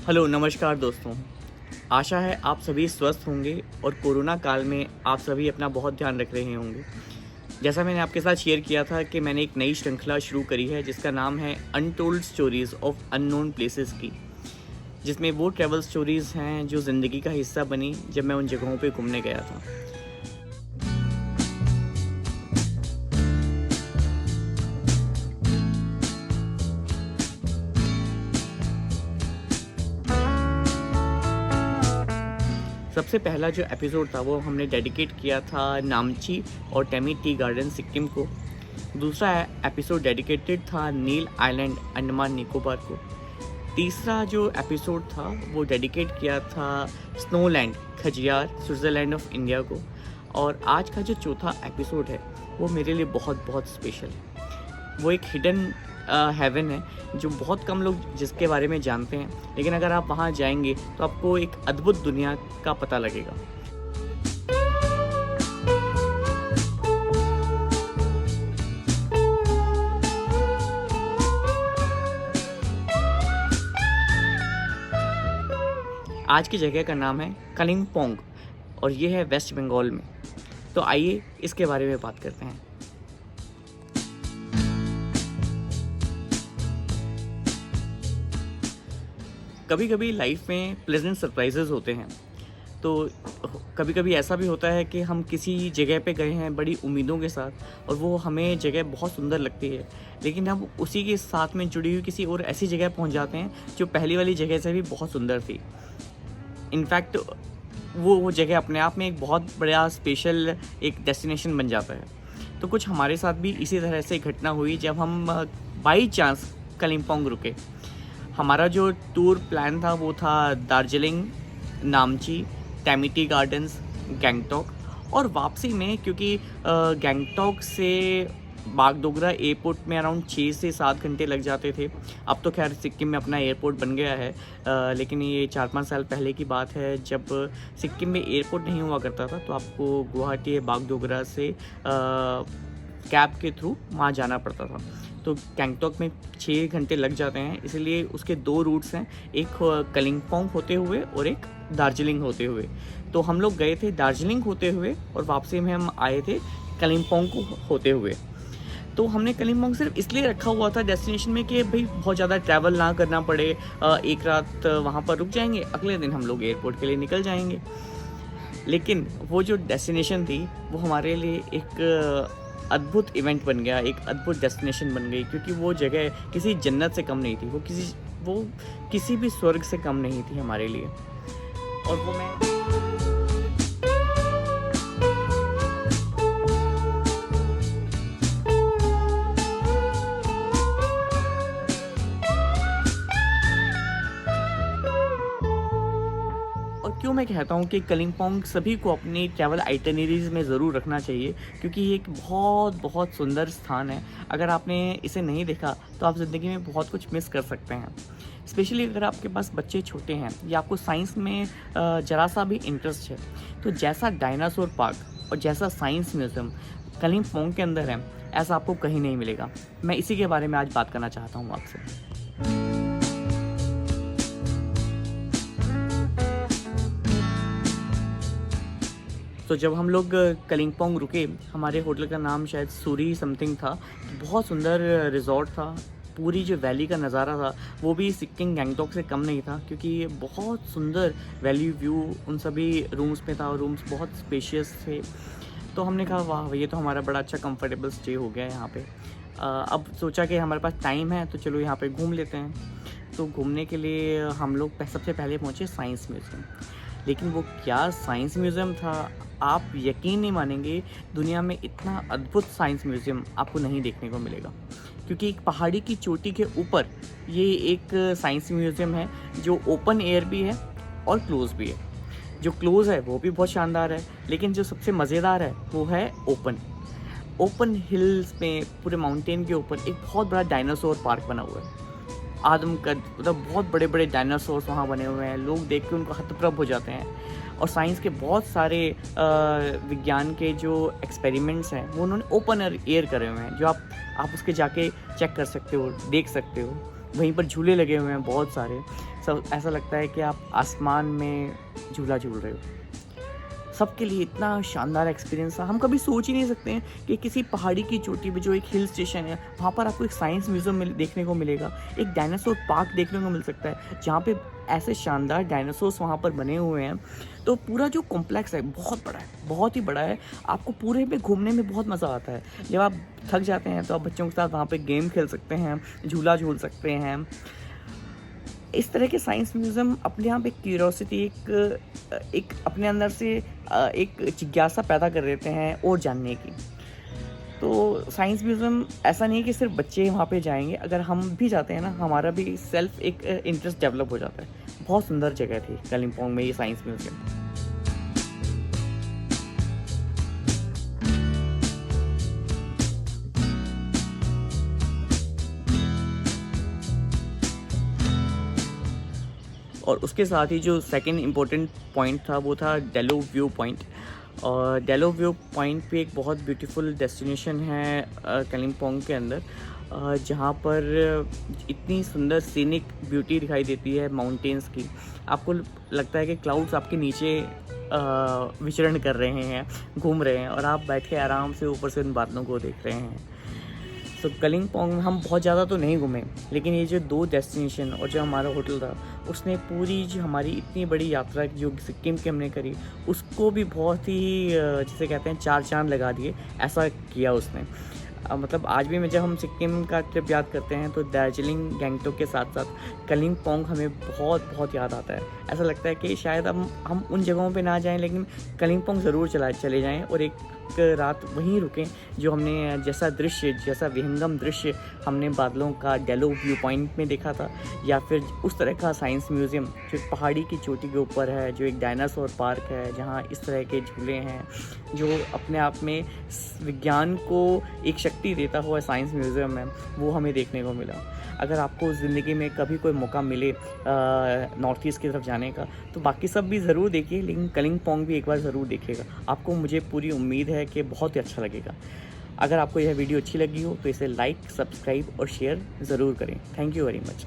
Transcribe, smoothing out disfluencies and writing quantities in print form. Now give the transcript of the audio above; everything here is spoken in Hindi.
हेलो नमस्कार दोस्तों। आशा है आप सभी स्वस्थ होंगे और कोरोना काल में आप सभी अपना बहुत ध्यान रख रहे होंगे। जैसा मैंने आपके साथ शेयर किया था कि मैंने एक नई श्रृंखला शुरू करी है जिसका नाम है untold stories of unknown places की, जिसमें वो ट्रैवल स्टोरीज़ हैं जो ज़िंदगी का हिस्सा बनी जब मैं उन जगहों पे घूमने गया था। सबसे पहला जो एपिसोड था वो हमने डेडिकेट किया था नामची और टेमी टी गार्डन सिक्किम को। दूसरा एपिसोड डेडिकेटेड था नील आइलैंड अंडमान निकोबार को। तीसरा जो एपिसोड था वो डेडिकेट किया था Snowland Khajjiar Switzerland of India को। और आज का जो चौथा एपिसोड है वो मेरे लिए बहुत बहुत स्पेशल है। वो एक हिडन हेवन है जो बहुत कम लोग जिसके बारे में जानते हैं, लेकिन अगर आप वहाँ जाएंगे तो आपको एक अद्भुत दुनिया का पता लगेगा। आज की जगह का नाम है कलिम्पोंग और ये है वेस्ट बंगाल में। तो आइए इसके बारे में बात करते हैं। कभी कभी लाइफ में प्लेजेंट सरप्राइजेज होते हैं। तो कभी कभी ऐसा भी होता है कि हम किसी जगह पे गए हैं बड़ी उम्मीदों के साथ और वो हमें जगह बहुत सुंदर लगती है, लेकिन हम उसी के साथ में जुड़ी हुई किसी और ऐसी जगह पहुंच जाते हैं जो पहली वाली जगह से भी बहुत सुंदर थी। इनफैक्ट वो जगह अपने आप में एक बहुत बड़ा स्पेशल एक डेस्टिनेशन बन जाता है। तो कुछ हमारे साथ भी इसी तरह से घटना हुई जब हम बाई चांस कलिम्पोंग रुके। हमारा जो टूर प्लान था वो था दार्जिलिंग, नामची, टेमी टी गार्डन्स, गंगटोक और वापसी में, क्योंकि गंगटोक से बागडोगरा एयरपोर्ट में अराउंड 6 से 7 घंटे लग जाते थे। अब तो खैर सिक्किम में अपना एयरपोर्ट बन गया है, लेकिन ये 4-5 साल पहले की बात है जब सिक्किम में एयरपोर्ट नहीं हुआ करता था। तो आपको गुवाहाटी बागडोगरा से कैब के थ्रू वहाँ जाना पड़ता था। तो गंगटोक में 6 घंटे लग जाते हैं, इसलिए उसके 2 रूट्स हैं, एक कलिम्पोंग होते हुए और एक दार्जिलिंग होते हुए। तो हम लोग गए थे दार्जिलिंग होते हुए और वापसी में हम आए थे कलिम्पोंग को होते हुए। तो हमने कलिम्पोंग सिर्फ इसलिए रखा हुआ था डेस्टिनेशन में कि भाई बहुत ज़्यादा ट्रैवल ना करना पड़े, एक रात वहाँ पर रुक जाएंगे, अगले दिन हम लोग एयरपोर्ट के लिए निकल जाएंगे। लेकिन वो जो डेस्टिनेशन थी वो हमारे लिए एक अद्भुत इवेंट बन गया, एक अद्भुत डेस्टिनेशन बन गई, क्योंकि वो जगह किसी जन्नत से कम नहीं थी, वो किसी भी स्वर्ग से कम नहीं थी हमारे लिए। और वो मैं और क्यों मैं कहता हूँ कि कलिम्पोंग सभी को अपनी ट्रैवल आइटनरीज में ज़रूर रखना चाहिए, क्योंकि ये एक बहुत बहुत सुंदर स्थान है। अगर आपने इसे नहीं देखा तो आप ज़िंदगी में बहुत कुछ मिस कर सकते हैं। स्पेशली अगर आपके पास बच्चे छोटे हैं या आपको साइंस में ज़रा सा भी इंटरेस्ट है, तो जैसा डायनासोर पार्क और जैसा साइंस म्यूज़ियम कलिम्पोंग के अंदर है, ऐसा आपको कहीं नहीं मिलेगा। मैं इसी के बारे में आज बात करना चाहता हूँ आपसे। तो जब हम लोग कलिम्पोंग रुके, हमारे होटल का नाम शायद सूरी समथिंग था। बहुत सुंदर रिज़ॉर्ट था, पूरी जो वैली का नज़ारा था वो भी सिक्किम गंगटोक से कम नहीं था, क्योंकि बहुत सुंदर वैली व्यू उन सभी रूम्स में था और रूम्स बहुत स्पेशियस थे। तो हमने कहा वाह, ये तो हमारा बड़ा अच्छा कंफर्टेबल स्टे हो गया है यहाँ पे। अब सोचा कि हमारे पास टाइम है तो चलो यहाँ पे घूम लेते हैं। तो घूमने के लिए हम लोग सबसे पहले पहुँचे साइंस म्यूज़ियम। लेकिन वो क्या साइंस म्यूज़ियम था, आप यकीन नहीं मानेंगे, दुनिया में इतना अद्भुत साइंस म्यूज़ियम आपको नहीं देखने को मिलेगा। क्योंकि एक पहाड़ी की चोटी के ऊपर ये एक साइंस म्यूज़ियम है जो ओपन एयर भी है और क्लोज़ भी है। जो क्लोज़ है वो भी बहुत शानदार है, लेकिन जो सबसे मज़ेदार है वो है ओपन हिल्स में पूरे माउंटेन के ऊपर एक बहुत बड़ा डायनासोर पार्क बना हुआ है। आदमकद, मतलब बहुत बड़े बड़े डायनासोर्स वहाँ बने हुए हैं। लोग देख के उनको हतप्रभ हो जाते हैं। और साइंस के बहुत सारे विज्ञान के जो एक्सपेरिमेंट्स हैं वो उन्होंने ओपन एयर करे हुए हैं, जो आप उसके जाके चेक कर सकते हो, देख सकते हो। वहीं पर झूले लगे हुए हैं बहुत सारे। सब ऐसा लगता है कि आप आसमान में झूला झूल रहे हो। सबके लिए इतना शानदार एक्सपीरियंस था, हम कभी सोच ही नहीं सकते हैं कि किसी पहाड़ी की चोटी पे जो एक हिल स्टेशन है, वहाँ पर आपको एक साइंस म्यूज़ियम देखने को मिलेगा, एक डायनासोर पार्क देखने को मिल सकता है, जहाँ पे ऐसे शानदार डायनासोर्स वहाँ पर बने हुए हैं। तो पूरा जो कॉम्प्लेक्स है बहुत बड़ा है, बहुत ही बड़ा है। आपको पूरे में घूमने में बहुत मज़ा आता है। जब आप थक जाते हैं तो आप बच्चों के साथ वहाँ पे गेम खेल सकते हैं, झूला झूल सकते हैं। इस तरह के साइंस म्यूज़ियम अपने आप एक क्यूरियोसिटी, एक अपने अंदर से एक जिज्ञासा पैदा कर देते हैं और जानने की। तो साइंस म्यूज़ियम ऐसा नहीं है कि सिर्फ बच्चे वहाँ पे जाएंगे, अगर हम भी जाते हैं ना, हमारा भी सेल्फ एक इंटरेस्ट डेवलप हो जाता है। बहुत सुंदर जगह थी कालिम्पोंग में ये साइंस म्यूज़ियम। और उसके साथ ही जो सेकंड इम्पोर्टेंट पॉइंट था वो था डेलो व्यू पॉइंट। और डेलो व्यू पॉइंट पे एक बहुत ब्यूटीफुल डेस्टिनेशन है कालिम्पोंग के अंदर, जहाँ पर इतनी सुंदर सीनिक ब्यूटी दिखाई देती है माउंटेन्स की। आपको लगता है कि क्लाउड्स आपके नीचे विचरण कर रहे हैं, घूम रहे हैं, और आप बैठ के आराम से ऊपर से उन बादलों को देख रहे हैं। तो कालिम्पोंग में हम बहुत ज़्यादा तो नहीं घूमे, लेकिन ये जो 2 डेस्टिनेशन और जो हमारा होटल था, उसने पूरी जो हमारी इतनी बड़ी यात्रा जो सिक्किम की हमने करी, उसको भी बहुत ही जिसे कहते हैं 4 चाँद लगा दिए, ऐसा किया उसने। मतलब आज भी जब हम सिक्किम का ट्रिप याद करते हैं तो दार्जिलिंग, गैंगटॉक के साथ साथ कालिम्पोंग हमें बहुत बहुत याद आता है। ऐसा लगता है कि शायद हम उन जगहों पे ना जाएं, लेकिन कालिम्पोंग ज़रूर चले जाएं और एक रात वहीं रुकें। जो हमने जैसा विहंगम दृश्य हमने बादलों का डेलो व्यू पॉइंट में देखा था, या फिर उस तरह का साइंस म्यूज़ियम जो एक पहाड़ी की चोटी के ऊपर है, जो एक डायनासोर पार्क है, जहाँ इस तरह के झूले हैं, जो अपने आप में विज्ञान को एक शक्ति देता हुआ साइंस म्यूज़ियम है, वो हमें देखने को मिला। अगर आपको ज़िंदगी में कभी कोई मौका मिले नॉर्थ ईस्ट की तरफ जाने का, तो बाकी सब भी ज़रूर देखिए, लेकिन कालिम्पोंग भी एक बार ज़रूर देखिएगा। आपको, मुझे पूरी उम्मीद है कि बहुत ही अच्छा लगेगा। अगर आपको यह वीडियो अच्छी लगी हो तो इसे लाइक, सब्सक्राइब और शेयर ज़रूर करें। Thank you very much.